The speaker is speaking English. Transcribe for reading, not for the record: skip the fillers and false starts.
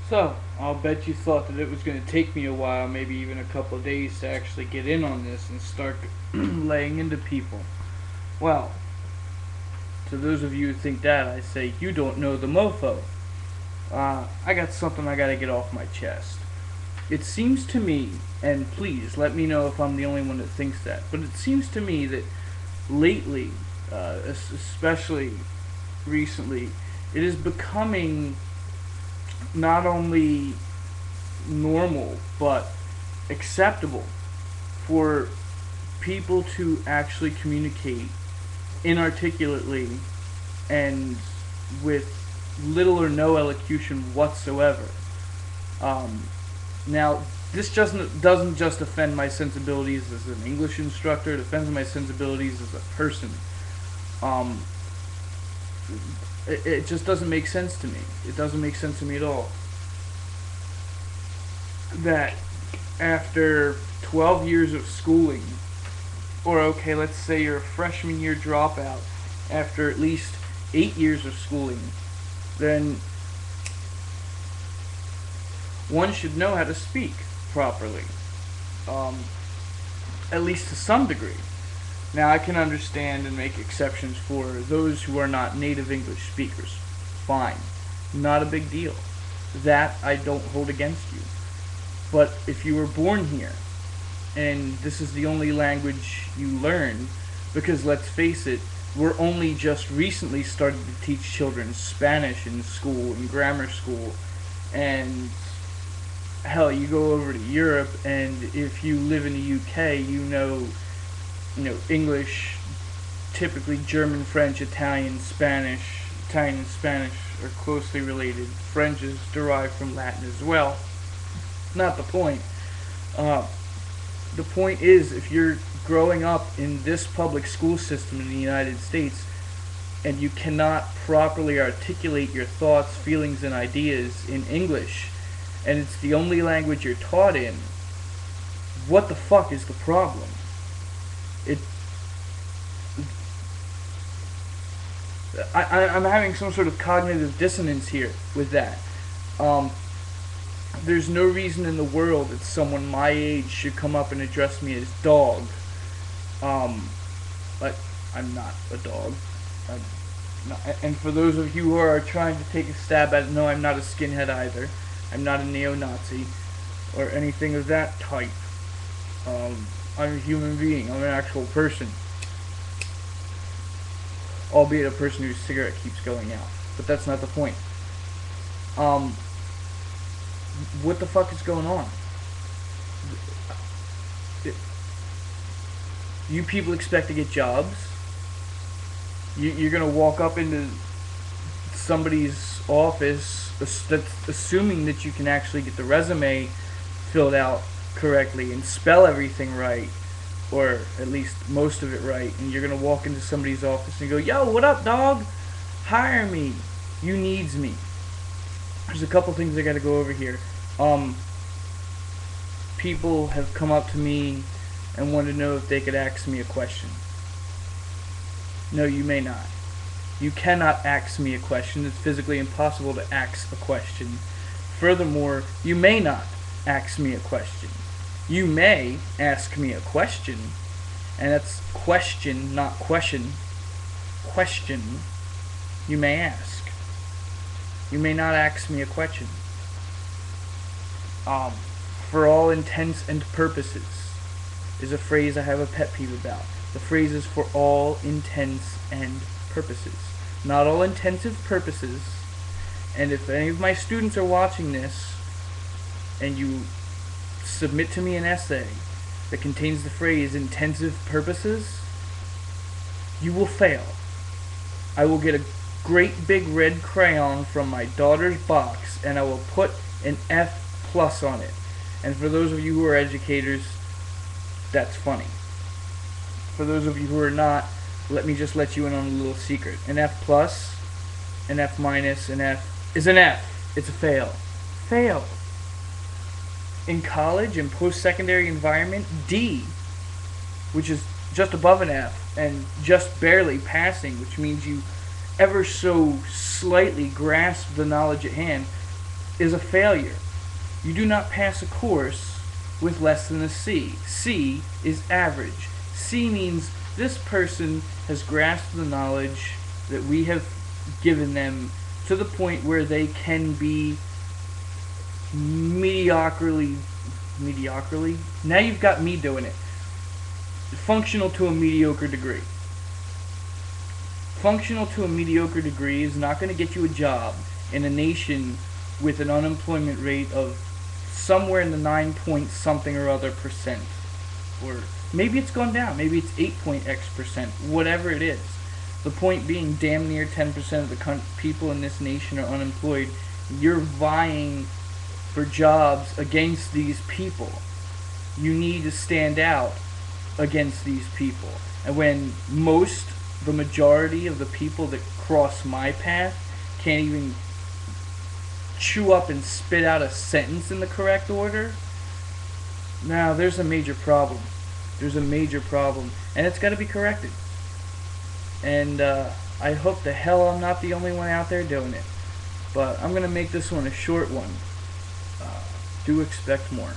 So, I'll bet you thought that it was going to take me a while, maybe even a couple of days, to actually get in on this and start laying into people. Well, to those of you who think that, I say, you don't know the mofo. I got something I gotta get off my chest. It seems to me, and please let me know if I'm the only one that thinks that, but it seems to me that lately, especially recently, it is becoming not only normal but acceptable for people to actually communicate inarticulately and with little or no elocution whatsoever. Um, Now, this doesn't just offend my sensibilities as an English instructor. It offends my sensibilities as a person. Um, it just doesn't make sense to me. It doesn't make sense to me at all. That after 12 years of schooling, or okay, let's say you're a freshman year dropout after at least 8 years of schooling, then one should know how to speak properly, um, at least to some degree. Now, I can understand and make exceptions for those who are not native English speakers. Fine. Not a big deal. That I don't hold against you. But if you were born here, and this is the only language you learn, because let's face it, we're only just recently started to teach children Spanish in school, in grammar school, and hell, you go over to Europe, and if you live in the UK, English, typically German, French, Italian, Spanish. Italian and Spanish are closely related. French is derived from Latin as well. Not the point. The point is, if you're growing up in this public school system in the United States and you cannot properly articulate your thoughts, feelings, and ideas in English, and it's the only language you're taught in, what the fuck is the problem? It. I'm having some sort of cognitive dissonance here with that. There's no reason in the world that someone my age should come up and address me as dog. But I'm not a dog. I'm not, and for those of you who are trying to take a stab at it, no, I'm not a skinhead either. I'm not a neo-Nazi or anything of that type. I'm a human being. I'm an actual person. Albeit a person whose cigarette keeps going out. But that's not the point. What the fuck is going on? You people expect to get jobs? You're gonna walk up into somebody's office that's assuming that you can actually get the resume filled out correctly and spell everything right, or at least most of it right, and you're gonna walk into somebody's office and go, "Yo, what up, dog? Hire me. You needs me." There's a couple things I gotta go over here. People have come up to me and wanted to know if they could ask me a question. No, you may not. You cannot ask me a question. It's physically impossible to ask a question. Furthermore, you may not ask me a question. You may ask me a question, and that's question, not question. Question, you may ask. You may not ask me a question. For all intents and purposes is a phrase I have a pet peeve about. The phrase is for all intents and purposes. Not all intensive purposes. And if any of my students are watching this and you submit to me an essay that contains the phrase intensive purposes, you will fail. I will get a great big red crayon from my daughter's box and I will put an F plus on it. And for those of you who are educators, that's funny. For those of you who are not, let me just let you in on a little secret. An F plus, an F minus, an F is an F. It's a fail. Fail. In college and post-secondary environment, D, which is just above an F and just barely passing, which means you ever so slightly grasp the knowledge at hand, is a failure. You do not pass a course with less than a C. C is average. C means this person has grasped the knowledge that we have given them to the point where they can be mediocrely, now you've got me doing it, functional to a mediocre degree. Functional to a mediocre degree is not going to get you a job in a nation with an unemployment rate of somewhere in the 9 point something or other percent. Or maybe it's gone down, maybe it's 8 point X percent, whatever it is. The point being, damn near 10% of the people in this nation are unemployed. You're vying for jobs against these people. You need to stand out against these people. And when the majority of the people that cross my path can't even chew up and spit out a sentence in the correct order, now there's a major problem. There's a major problem, and it's got to be corrected. And I hope the hell I'm not the only one out there doing it. But I'm going to make this one a short one. Do expect more.